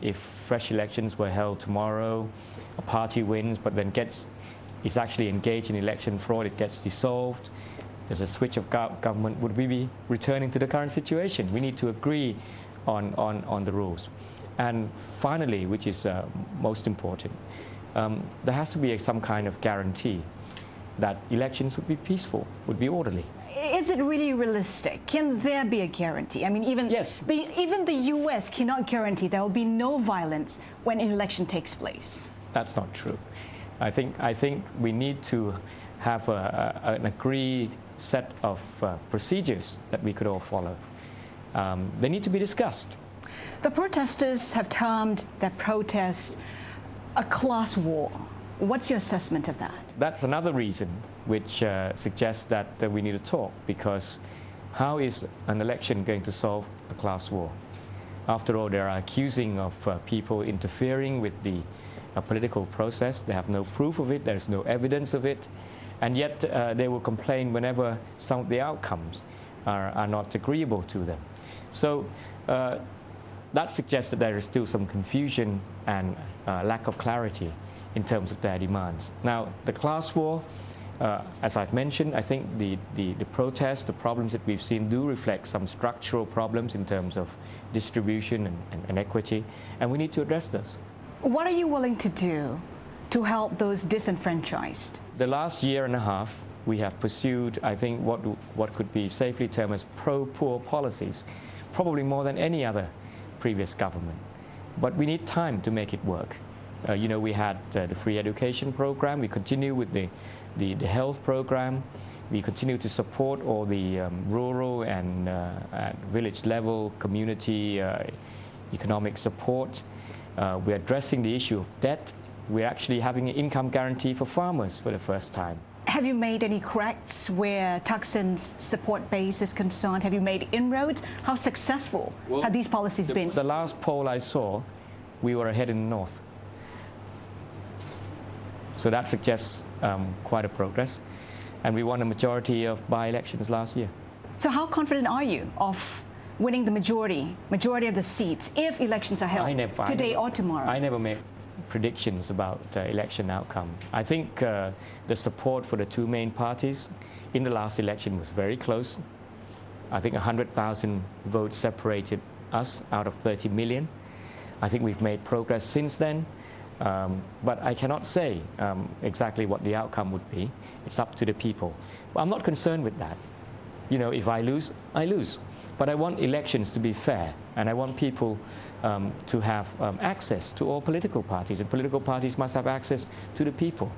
if fresh elections were held tomorrow, a party wins but then is actually engaged in election fraud, it gets dissolved, there's a switch of government, would we be returning to the current situation? We need to agree on the rules. And finally, which is most important, there has to be some kind of guarantee that elections would be peaceful, would be orderly. Is it really realistic? Can there be a guarantee? I mean, even the US cannot guarantee there will be no violence when an election takes place. That's not true. I think we need to have an agreed set of procedures that we could all follow. They need to be discussed. The protesters have termed their protest a class war. What's your assessment of that? That's another reason which suggests that we need to talk, because how is an election going to solve a class war? After all, they are accusing of people interfering with the political process. They have no proof of it, there's no evidence of it, and yet they will complain whenever some of the outcomes are not agreeable to them. So that suggests that there is still some confusion and lack of clarity in terms of their demands. Now, the class war, as I've mentioned, I think the protests, the problems that we've seen do reflect some structural problems in terms of distribution and equity, and we need to address those. What are you willing to do to help those disenfranchised? The last year and a half, we have pursued, I think, what could be safely termed as pro-poor policies, probably more than any other previous government. But we need time to make it work. You know, we had the free education program. We continue with the health program. We continue to support all the rural and village level community economic support. We're addressing the issue of debt. We're actually having an income guarantee for farmers for the first time. Have you made any cracks where Thaksin's support base is concerned? Have you made inroads? How successful have these policies been? The last poll I saw, we were ahead in the north. So that suggests quite a progress. And we won a majority of by-elections last year. So how confident are you of winning the majority of the seats if elections are held today or tomorrow? I never make predictions about election outcome. I think the support for the two main parties in the last election was very close. I think 100,000 votes separated us out of 30 million. I think we've made progress since then. But I cannot say exactly what the outcome would be. It's up to the people. But I'm not concerned with that. You know, if I lose, I lose. But I want elections to be fair, and I want people to have access to all political parties, and political parties must have access to the people.